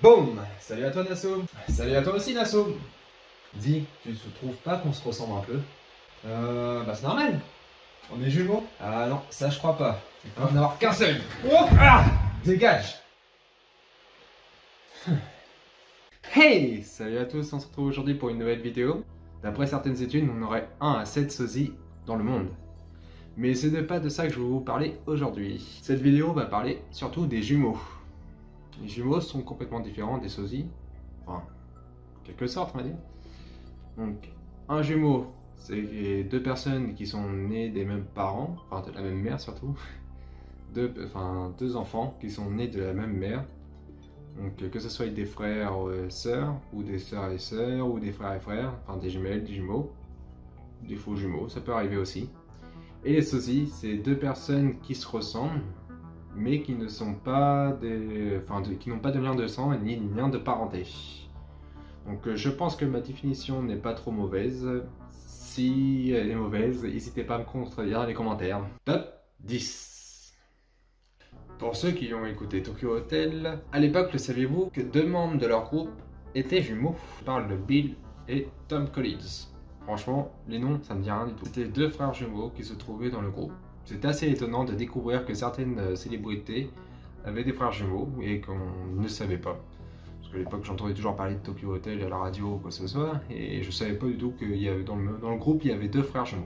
Boum! Salut à toi Nasso! Salut à toi aussi Nasso! Dis, tu ne trouves pas qu'on se ressemble un peu? Bah c'est normal! On est jumeaux? Ah non, ça je crois pas. Il faut en avoir qu'un seul! Oh ah! Dégage! Hey! Salut à tous, on se retrouve aujourd'hui pour une nouvelle vidéo. D'après certaines études, on aurait 1 à 7 sosies dans le monde. Mais ce n'est pas de ça que je vais vous parler aujourd'hui. Cette vidéo va parler surtout des jumeaux. Les jumeaux sont complètement différents des sosies. Enfin, en quelque sorte, on va dire. Donc, un jumeau, c'est deux personnes qui sont nées des mêmes parents, enfin de la même mère surtout. Deux enfants qui sont nés de la même mère. Donc, que ce soit des frères et sœurs, ou des sœurs et sœurs, ou des frères et frères, enfin des jumelles, des jumeaux, des faux jumeaux, ça peut arriver aussi. Et les sosies, c'est deux personnes qui se ressemblent, mais qui ne sont pas qui n'ont pas de lien de sang ni de lien de parenté. Donc je pense que ma définition n'est pas trop mauvaise. Si elle est mauvaise, n'hésitez pas à me contredire dans les commentaires. Top 10. Pour ceux qui ont écouté Tokyo Hotel, à l'époque, le saviez-vous que deux membres de leur groupe étaient jumeaux? Je parle de Bill et Tom Collins. Franchement, les noms, ça me dit rien du tout. C'était deux frères jumeaux qui se trouvaient dans le groupe. C'est assez étonnant de découvrir que certaines célébrités avaient des frères jumeaux et qu'on ne savait pas. Parce qu'à l'époque, j'entendais toujours parler de Tokyo Hotel à la radio ou quoi que ce soit, et je savais pas du tout qu'il y avait dans le groupe, il y avait deux frères jumeaux.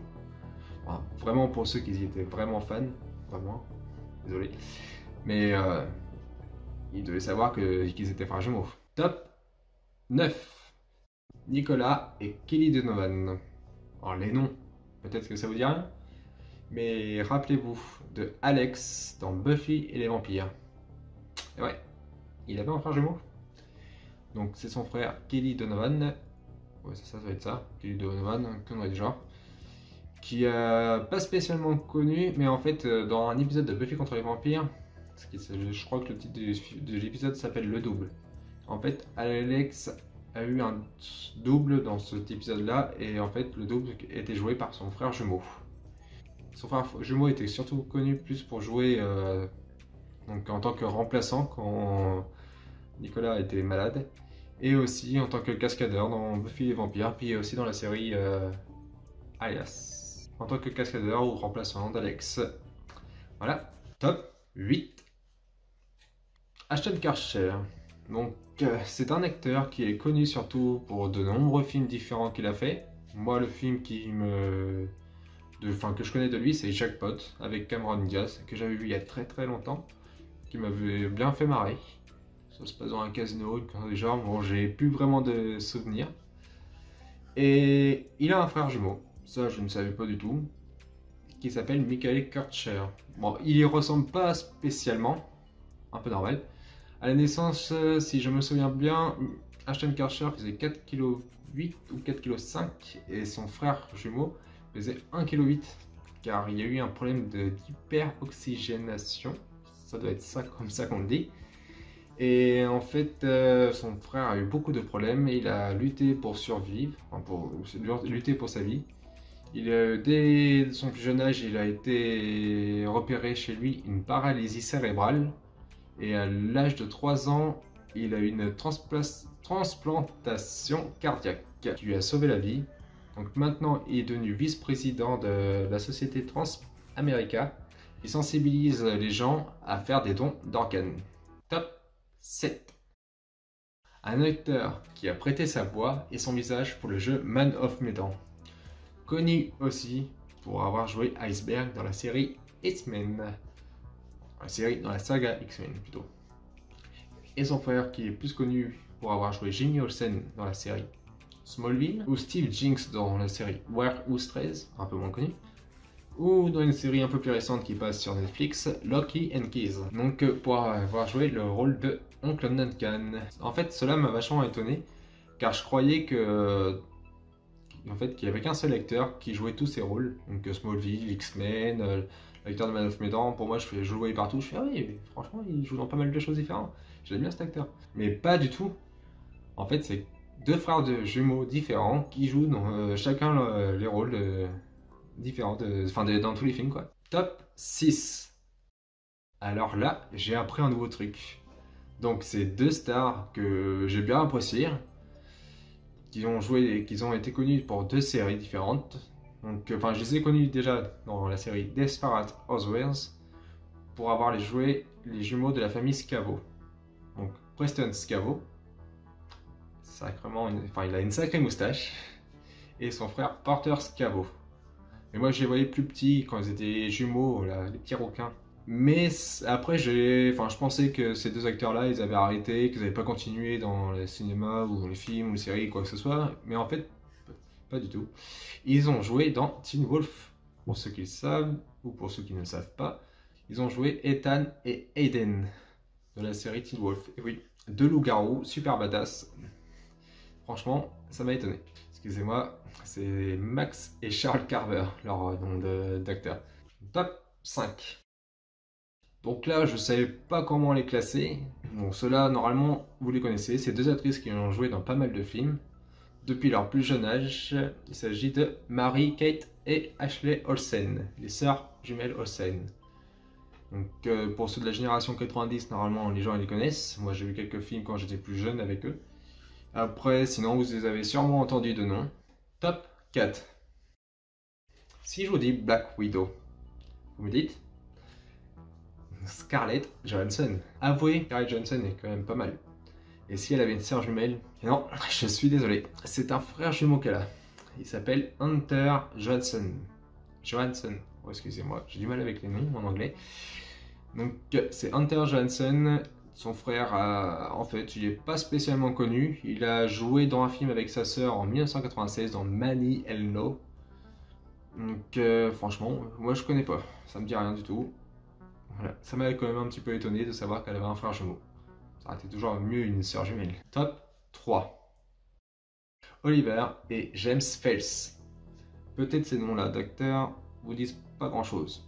Enfin, vraiment, pour ceux qui étaient vraiment fans, pas moi, désolé, mais ils devaient savoir qu'ils étaient frères jumeaux. Top 9. Nicolas et Kelly Donovan. Alors les noms, peut-être que ça vous dit rien, mais rappelez-vous de Alex dans Buffy et les vampires. Et ouais, il avait un frère jumeau. Donc c'est son frère Kelly Donovan, ouais ça doit être ça, Kelly Donovan, connerie du genre, qui pas spécialement connu, mais en fait dans un épisode de Buffy contre les vampires, je crois que le titre de l'épisode s'appelle Le Double. En fait Alex a eu un double dans cet épisode là, et en fait le double était joué par son frère jumeau. Son frère jumeau était surtout connu plus pour jouer donc en tant que remplaçant quand Nicolas était malade, et aussi en tant que cascadeur dans Buffy les vampires, puis aussi dans la série Alias, en tant que cascadeur ou remplaçant d'Alex. Voilà, top 8. Ashton Kutcher. Donc c'est un acteur qui est connu surtout pour de nombreux films différents qu'il a fait. Moi, le film que je connais de lui, c'est Jackpot avec Cameron Diaz, que j'avais vu il y a très longtemps, qui m'avait bien fait marrer. Ça se passe dans un casino, une connerie du genre, bon j'ai plus vraiment de souvenirs. Et il a un frère jumeau, ça je ne savais pas du tout, qui s'appelle Michael Kutcher. Bon, il y ressemble pas spécialement, un peu normal. À la naissance, si je me souviens bien, Ashton Kutcher faisait 4,8 kg ou 4,5 kg, et son frère jumeau faisait 1,8 kg, car il y a eu un problème d'hyperoxygénation, ça doit être ça comme ça qu'on le dit. Et en fait, son frère a eu beaucoup de problèmes et il a lutté pour survivre, lutter pour sa vie. Dès son plus jeune âge, il a été repéré chez lui une paralysie cérébrale. Et à l'âge de 3 ans, il a eu une transplantation cardiaque qui lui a sauvé la vie. Donc maintenant, il est devenu vice-président de la société Transamerica qui sensibilise les gens à faire des dons d'organes. Top 7. Un acteur qui a prêté sa voix et son visage pour le jeu Man of Medan. Connu aussi pour avoir joué Iceberg dans la série X-Men. Dans la saga X-Men plutôt. Et son frère qui est plus connu pour avoir joué Jimmy Olsen dans la série Smallville, ou Steve Jinx dans la série Warehouse 13, un peu moins connu, ou dans une série un peu plus récente qui passe sur Netflix, Loki and Keys. Donc pour avoir joué le rôle de Oncle Duncan. En fait, cela m'a vachement étonné, car je croyais qu'il n'y avait qu'un seul acteur qui jouait tous ses rôles. Donc Smallville, X-Men, l'acteur de Man of Medan. Pour moi, je le voyais partout. Je fais ah oui, franchement, il joue dans pas mal de choses différentes. J'aime bien cet acteur. Mais pas du tout. En fait, c'est deux frères de jumeaux différents qui jouent dans chacun les rôles différents dans tous les films quoi. Top 6. Alors là, j'ai appris un nouveau truc. Donc c'est deux stars que j'ai bien appréciées, qui ont été connues pour deux séries différentes. Donc, enfin, je les ai connues déjà dans la série Desperate Housewives pour avoir joué les jumeaux de la famille Scavo. Donc Preston Scavo, sacrément, enfin, il a une sacrée moustache, et son frère Porter Scavo. Mais moi, je les voyais plus petits quand ils étaient jumeaux, là, les petits requins. Mais après, je pensais que ces deux acteurs-là, ils avaient arrêté, qu'ils n'avaient pas continué dans le cinéma ou dans les films ou les séries, quoi que ce soit. Mais en fait, pas du tout. Ils ont joué dans Teen Wolf, pour ceux qui le savent, ou pour ceux qui ne le savent pas. Ils ont joué Ethan et Aiden, de la série Teen Wolf. Et oui, deux loups-garous, super badass. Franchement, ça m'a étonné. Excusez-moi, c'est Max et Charles Carver, leur nom d'acteur. Top 5. Donc là, je ne savais pas comment les classer. Bon, ceux-là, normalement, vous les connaissez. C'est deux actrices qui ont joué dans pas mal de films. Depuis leur plus jeune âge, il s'agit de Mary Kate et Ashley Olsen, les sœurs jumelles Olsen. Donc pour ceux de la génération 90, normalement, les gens les connaissent. Moi, j'ai vu quelques films quand j'étais plus jeune avec eux. Après, sinon, vous les avez sûrement entendus de nom. Top 4. Si je vous dis Black Widow, vous me dites Scarlett Johansson. Avouez, Scarlett Johansson est quand même pas mal. Et si elle avait une sœur jumelle? Et non, je suis désolé. C'est un frère jumeau qu'elle a. Il s'appelle Hunter Johansson. Johansson. Oh, excusez-moi, j'ai du mal avec les noms en anglais. Donc, c'est Hunter Johansson. Son frère, en fait, il n'est pas spécialement connu. Il a joué dans un film avec sa sœur en 1996 dans Manny Elle No. Donc, franchement, moi je connais pas. Ça me dit rien du tout. Voilà. Ça m'a quand même un petit peu étonné de savoir qu'elle avait un frère jumeau. Ça aurait été toujours mieux une sœur jumelle. Top 3. Oliver et James Fels. Peut-être ces noms-là d'acteurs vous disent pas grand-chose.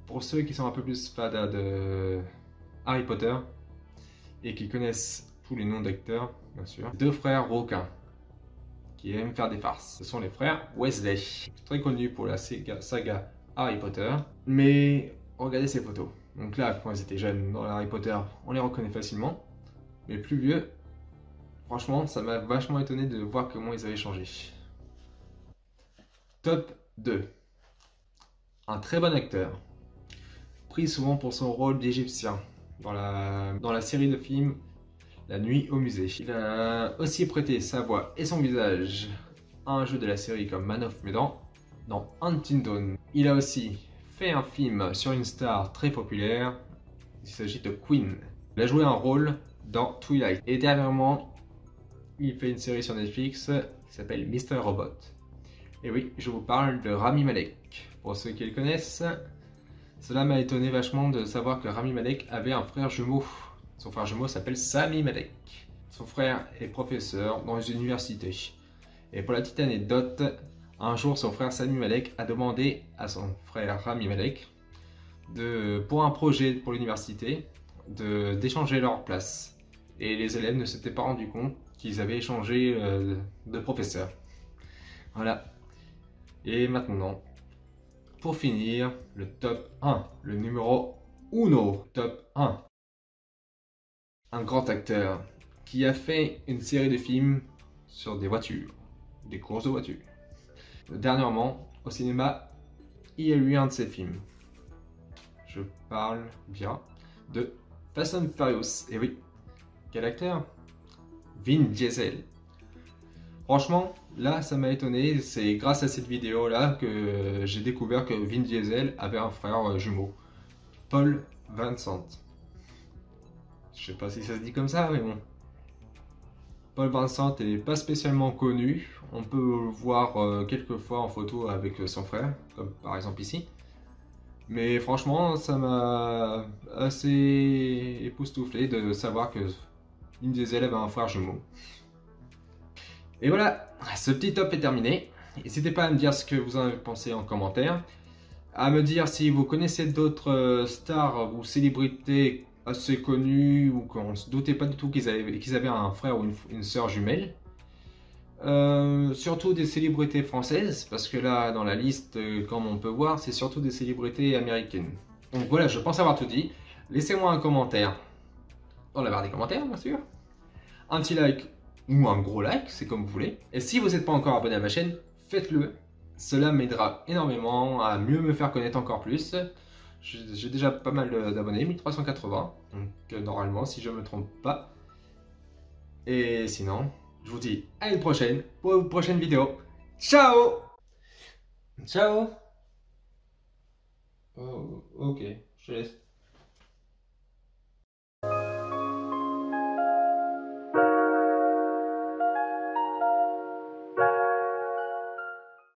Pour ceux qui sont un peu plus fans de Harry Potter et qui connaissent tous les noms d'acteurs, bien sûr, deux frères requins qui aiment faire des farces. Ce sont les frères Weasley, très connus pour la saga Harry Potter. Mais regardez ces photos. Donc là, quand ils étaient jeunes dans Harry Potter, on les reconnaît facilement. Mais plus vieux, franchement, ça m'a vachement étonné de voir comment ils avaient changé. Top 2. Un très bon acteur, pris souvent pour son rôle d'Égyptien dans la série de films La Nuit au musée. Il a aussi prêté sa voix et son visage à un jeu de la série comme Man of Medan dans Until Dawn. Il a aussi fait un film sur une star très populaire, il s'agit de Queen. Il a joué un rôle dans Twilight. Et dernièrement, il fait une série sur Netflix qui s'appelle Mr. Robot. Et oui, je vous parle de Rami Malek. Pour ceux qui le connaissent, cela m'a étonné vachement de savoir que Rami Malek avait un frère jumeau. Son frère jumeau s'appelle Sami Malek. Son frère est professeur dans une université. Et pour la petite anecdote, un jour son frère Sami Malek a demandé à son frère Rami Malek, pour un projet pour l'université, d'échanger leur place. Et les élèves ne s'étaient pas rendus compte qu'ils avaient échangé de professeur. Voilà. Et maintenant, pour finir, le top 1, le numéro 1, top 1. Un grand acteur qui a fait une série de films sur des voitures, des courses de voitures. Dernièrement, au cinéma, il y a eu un de ces films. Je parle bien de Fast and Furious. Et oui, quel acteur? Vin Diesel. Franchement, là, ça m'a étonné. C'est grâce à cette vidéo-là que j'ai découvert que Vin Diesel avait un frère jumeau, Paul Vincent. Je sais pas si ça se dit comme ça, mais bon. Paul Vincent n'est pas spécialement connu. On peut le voir quelques fois en photo avec son frère, comme par exemple ici. Mais franchement, ça m'a assez époustouflé de savoir que une des élèves a un frère jumeau. Et voilà, ce petit top est terminé. N'hésitez pas à me dire ce que vous en avez pensé en commentaire. À me dire si vous connaissez d'autres stars ou célébrités assez connues ou qu'on ne se doutait pas du tout qu'ils avaient un frère ou une sœur jumelle. Surtout des célébrités françaises, parce que là, dans la liste, comme on peut voir, c'est surtout des célébrités américaines. Donc voilà, je pense avoir tout dit. Laissez-moi un commentaire dans la barre des commentaires, bien sûr. Un petit like ou un gros like, c'est comme vous voulez. Et si vous n'êtes pas encore abonné à ma chaîne, faites-le. Cela m'aidera énormément à mieux me faire connaître encore plus. J'ai déjà pas mal d'abonnés, 1380. Donc normalement, si je me trompe pas. Et sinon, je vous dis à une prochaine pour une prochaine vidéo. Ciao! Ciao! Oh, ok, je te laisse.